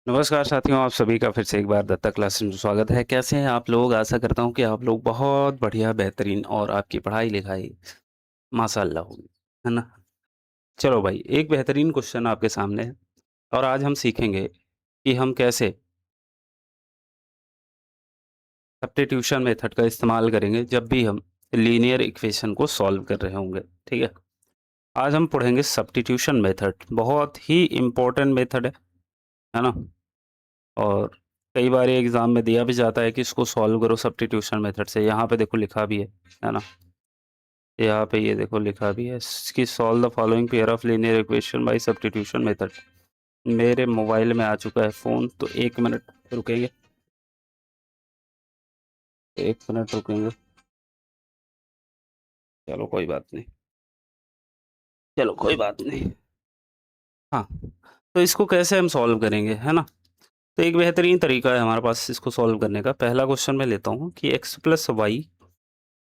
नमस्कार साथियों, आप सभी का फिर से एक बार दत्ता क्लासेस में स्वागत है। कैसे हैं आप लोग? आशा करता हूँ कि आप लोग बहुत बढ़िया, बेहतरीन और आपकी पढ़ाई-लिखाई माशाअल्लाह होगी, है ना? चलो भाई, एक बेहतरीन क्वेश्चन आपके सामने है और आज हम सीखेंगे कि हम कैसे सब्स्टिट्यूशन मेथड का इस्तेमाल करेंगे जब भी हम लीनियर इक्वेशन को सॉल्व कर रहे होंगे, ठीक है? आज हम पढ़ेंगे सब्स्टिट्यूशन मेथड, बहुत ही इम्पोर्टेंट मेथड है ना? और कई बार ये एग्ज़ाम में दिया भी जाता है कि इसको सॉल्व करो सब्स्टिट्यूशन मेथड से। यहाँ पे देखो लिखा भी है ना? यहाँ पे ये देखो लिखा भी है कि solve the following pair of linear equation by substitution method. मेरे मोबाइल में आ चुका है फ़ोन, तो 1 मिनट रुकेंगे, 1 मिनट रुकेंगे। चलो कोई बात नहीं, चलो कोई बात नहीं। हाँ, तो इसको कैसे हम सॉल्व करेंगे, है ना? तो एक बेहतरीन तरीका है हमारे पास इसको सॉल्व करने का। पहला क्वेश्चन मैं लेता हूँ कि x + y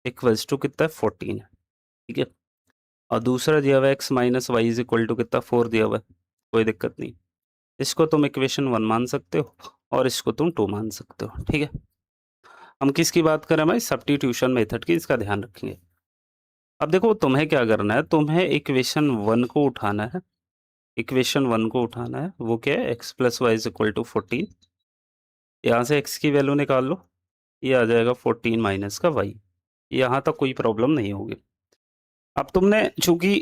इक्वल्स टू कितना है 14 है, ठीक है? और दूसरा दिया हुआ है x minus y is equal to कितना 4 दिया हुआ है, कोई दिक्कत नहीं। इसको तुम इक्वेशन 1 मान सकते हो और इसको तुम 2 मान सकते हो, ठीक है? हम किसकी बात कर रहे हैं भाई? सब्स्टिट्यूशन मेथड की, इसका ध्यान रखेंगे। अब देखो तुम्हें क्या करना है, तुम्हें इक्वेशन 1 को उठाना है। इक्वेशन 1 को उठाना है, वो क्या है? x plus y is equal to 14। यहाँ से x की वैल्यू निकाल लो, ये आ जाएगा 14 माइनस का y। यहाँ तक कोई प्रॉब्लम नहीं होगी। अब तुमने चूंकि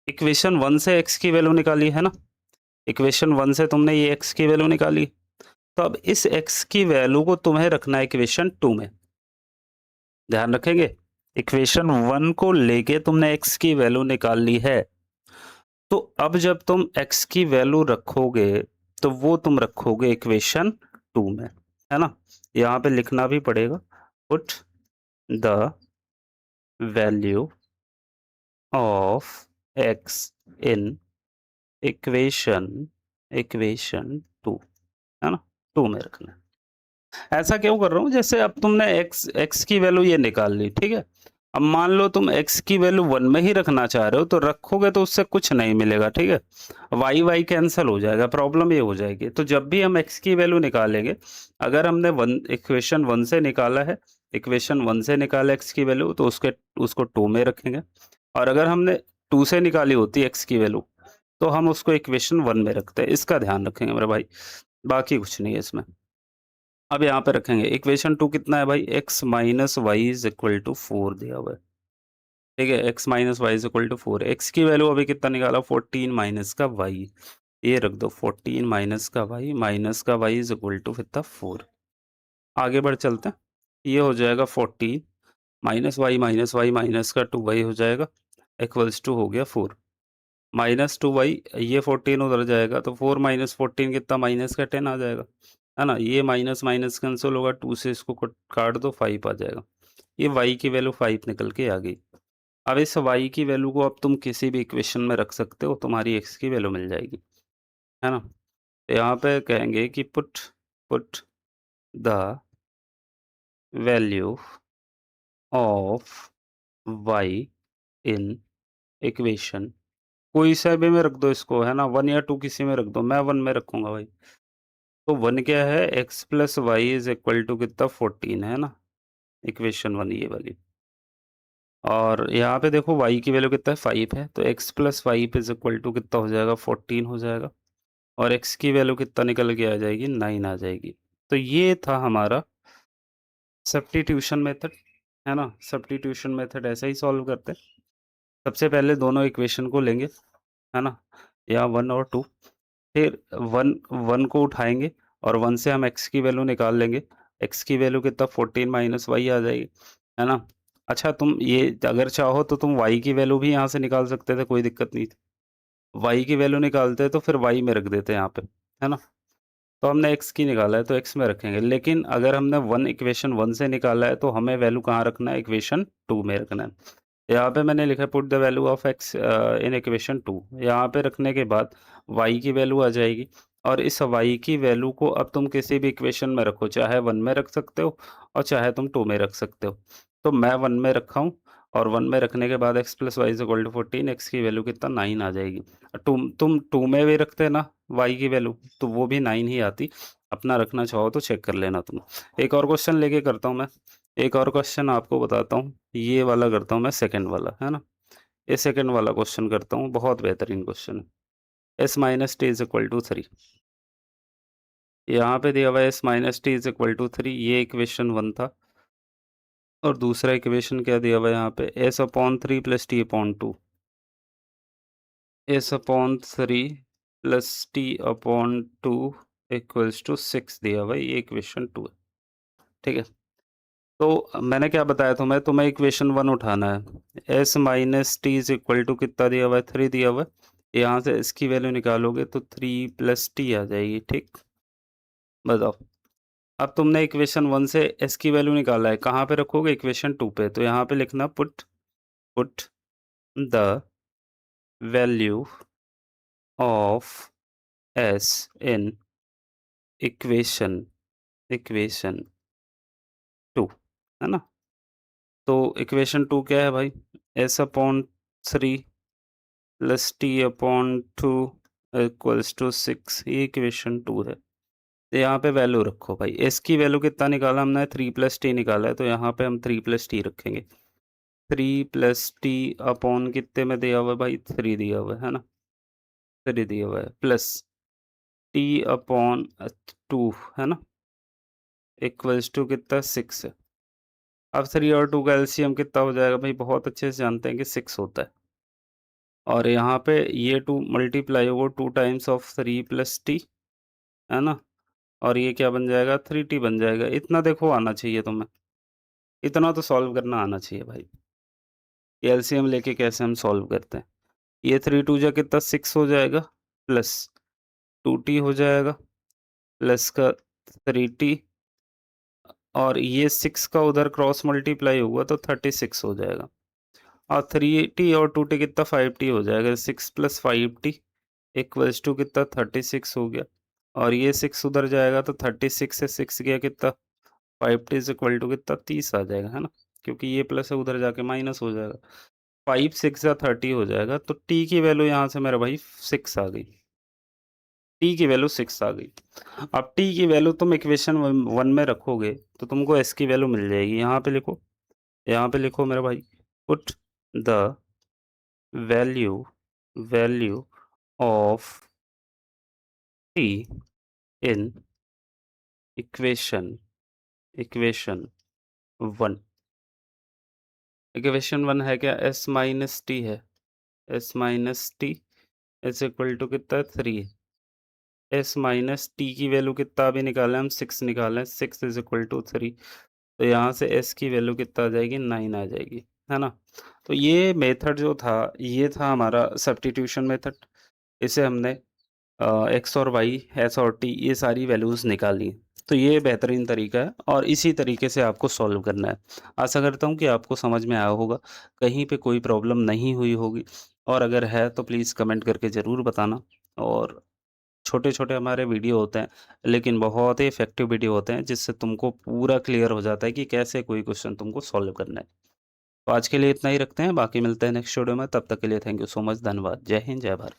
इक्वेशन 1 से x की वैल्यू निकाली है ना, इक्वेशन 1 से तुमने ये x की वैल्यू निकाली, तो अब इस x की वैल्यू को तुम्हें रखना है इक्वेशन 2 में। ध्यान रखेंगे, इक्वेशन 1 को लेके तुमने x की वैल्यू निकाल ली है, तो अब जब तुम x की वैल्यू रखोगे तो वो तुम रखोगे इक्वेशन 2 में, है ना? यहाँ पे लिखना भी पड़ेगा, put the value of x in equation equation 2, है ना? 2 में रखना है। ऐसा क्यों कर रहा हूँ? जैसे अब तुमने x की वैल्यू ये निकाल ली, ठीक है? अब मान लो तुम x की वैल्यू 1 में ही रखना चाह रहे हो, तो रखोगे तो उससे कुछ नहीं मिलेगा, ठीक है? y कैंसल हो जाएगा, प्रॉब्लम ये हो जाएगी। तो जब भी हम x की वैल्यू निकालेंगे, अगर हमने इक्वेशन 1 से निकाला है, इक्वेशन 1 से निकाला x की वैल्यू, तो उसको 2 में रखेंगे। और अगर हमने 2 से निकाली होती x की वैल्यू, तो हम उसको इक्वेशन 1 में रखते हैं। इसका ध्यान रखेंगे मेरे भाई, बाकी कुछ नहीं है इसमें। अब यहाँ पे रखेंगे इक्वेशन 2 कितना है भाई? x minus y is equal to 4 दिया हुआ है, ठीक है? x minus y is equal to 4। x की वैल्यू अभी कितना निकाला? 14 माइनस का y। ये रख दो, 14 माइनस का y इज इक्वल टू कितना 4। आगे बढ़ चलते हैं, ये हो जाएगा 14 माइनस वाई माइनस का 2y हो जाएगा, इक्वल्स टू हो गया 4 माइनस 2y। ये 14 उधर जाएगा, तो 4 माइनस 14 कितना? माइनस का 10 आ जाएगा, है ना? ये माइनस माइनस कैंसिल होगा, 2 से इसको काट दो, 5 आ जाएगा। ये y की वैल्यू 5 निकल के आ गई। अब इस y की वैल्यू को अब तुम किसी भी इक्वेशन में रख सकते हो, तुम्हारी x की वैल्यू मिल जाएगी, है ना? तो यहाँ पे कहेंगे कि put put the value of y in equation, कोई सा भी में रख दो इसको, है ना? 1 या 2 किसी में रख दो, मैं 1 में रखूंगा भाई। तो 1 क्या है? x plus y is equal to कितना 14, है ना? इक्वेशन 1 ये वाली। और यहाँ पे देखो y की वैल्यू कितना है? 5 है, तो x plus five is equal to कितना हो जाएगा? 14 हो जाएगा। और x की वैल्यू कितना निकल के आ जाएगी? 9 आ जाएगी। तो ये था हमारा सब्स्टिट्यूशन मेथड, है ना? सब्स्टिट्यूशन मेथड ऐसे ही सॉल्व करते हैं। सबसे पहले दोनों इक्वेशन को लेंगे, है ना? यहाँ 1 और 2, फिर 1 1 को उठाएँगे और 1 से हम x की वैल्यू निकाल लेंगे। x की वैल्यू कितना? 14 माइनस वाई आ जाएगी, है ना? अच्छा, तुम ये अगर चाहो तो तुम y की वैल्यू भी यहाँ से निकाल सकते थे, कोई दिक्कत नहीं थी। y की वैल्यू निकालते तो फिर y में रख देते यहाँ पे, है ना? तो हमने x की निकाला है तो x में रखेंगे। लेकिन अगर हमने 1 इक्वेशन 1 से निकाला है, तो हमें वैल्यू कहाँ रखना है? इक्वेशन 2 में रखना है। यहाँ पे मैंने लिखा है put the value of x in equation 2। यहाँ पे रखने के बाद y की वैल्यू आ जाएगी, और इस y की वैल्यू को अब तुम किसी भी इक्वेशन में रखो, चाहे 1 में रख सकते हो और चाहे तुम 2 में रख सकते हो। तो मैं 1 में रखा हूँ और 1 में रखने के बाद x + y = 14, x की वैल्यू कितना 9 आ जाएगी। तुम 2 में भी रखते ना y की वैल्यू, तो वो भी 9 ही आती। अपना रखना चाहो तो चेक कर लेना तुम। एक और क्वेश्चन लेके करता हूँ मैं। एक और क्वेश्चन आपको बताता हूँ। ये वाला करता हूँ मैं, सेकंड वाला, है ना? ये सेकंड वाला क्वेश्चन करता हूँ, बहुत बेहतरीन क्वेश्चन है। s - t = 3। यहाँ पे दिया हुआ है s - t = 3, ये इक्वेशन 1 था। और दूसरा इक्वेशन क्या दिया हुआ है यहाँ पे, s/3 + t/2। s/3 + t/2 = 6 दिया हुआ है, ये इक्वेशन 2 है। ठीक है? तो मैंने क्या बताया तुम्हें इक्वेशन 1 उठाना है। s - t = कितना दिया हुआ है, 3 दिया हुआ है। यहाँ से इसकी वैल्यू निकालोगे तो 3 + t आ जाएगी। ठीक? बताओ। अब तुमने इक्वेशन 1 से s की वैल्यू निकाला है, कहाँ पे रखोगे? इक्वेशन 2 पे। तो यहाँ पे लिखना put the value of s in equation 2, है ना? तो इक्वेशन 2 क्या है भाई? s/3 + t/2 = 6, ये इक्वेशन 2 है। तो यहाँ पे वैल्यू रखो भाई। s की वैल्यू कितना निकाला हमने? 3 + t निकाला है, तो यहाँ पे हम 3 + t रखेंगे। 3 + t अपॉन कितने में दिया हुआ है भाई? 3 दिया हुआ है ना? 3 दिया हुआ है, प्लस t/2, है ना? = कितना? 6 है। अब 3 और 2 का एलसीएम कितना हो जाएगा भाई? बहुत अच्छे से जानते हैं कि 6 होता है। और यहाँ पे ये 2 मल्टीप्लाई होगा 2 टाइम्स ऑफ 3 + t, है ना? और ये क्या बन जाएगा? 3t बन जाएगा। इतना देखो आना चाहिए तुम्हें। इतना तो सॉल्व करना आना चाहिए भाई। ये एलसीएम लेके कैसे हम सॉल्व करते हैं? ये 3 2 जा कितना? 6 हो जाएगा, प्लस 2t हो जाएगा, प्लस का 3t, और ये 6 का उधर क्रॉस मल्टीप्लाई हुआ तो 36 हो जाएगा। और 3t और 2t कितना? 5t हो जाएगा। 6 + 5t = कितना? 36 हो गया। और ये 6 उधर जाएगा तो 36 से 6 गया कितना? 5t = कितना? 30 आ जाएगा, है ना? क्योंकि ये प्लस है, उधर जाके माइनस हो जाएगा। 5 6 या 30 हो जाएगा। तो t की वैल्यू यहाँ से मेरा भाई 6 आ गई। t की वैल्यू 6 आ गई। अब t की वैल्यू तुम इक्वेशन 1 में रखोगे तो तुमको s की वैल्यू मिल जाएगी। यहाँ पे लिखो, यहाँ पे लिखो मेरा भाई, put the value of t in equation 1। Equation 1 है क्या? s - t है। s - t = कितना है? 3 है। s - t की वैल्यू कितना अभी निकाला है? हम 6 निकाले हैं। 6 = 3। तो यहाँ से s की वैल्यू कितना आ जाएगी? 9 आ जाएगी, है ना? तो ये मेथड जो था, ये था हमारा सब्स्टिट्यूशन मेथड। इसे हमने x और y, s और t, ये सारी वैल्यूज़ निकाली। तो ये बेहतरीन तरीका है और इसी तरीके से आपको सॉल्व करना है। आशा करता हूँ कि आपको समझ में आया होगा, कहीं पे कोई प्रॉब्लम नहीं हुई होगी, और अगर है तो प्लीज़ कमेंट करके ज़रूर बताना। और छोटे-छोटे हमारे वीडियो होते हैं, लेकिन बहुत ही इफ़ेक्टिव वीडियो होते हैं, जिससे तुमको पूरा क्लियर हो जाता है कि कैसे कोई क्वेश्चन तुमको सॉल्व करना है। तो आज के लिए इतना ही रखते हैं, बाकी मिलते हैं नेक्स्ट वीडियो में। तब तक के लिए थैंक यू सो मच, धन्यवाद। जय हिंद, जय भारत।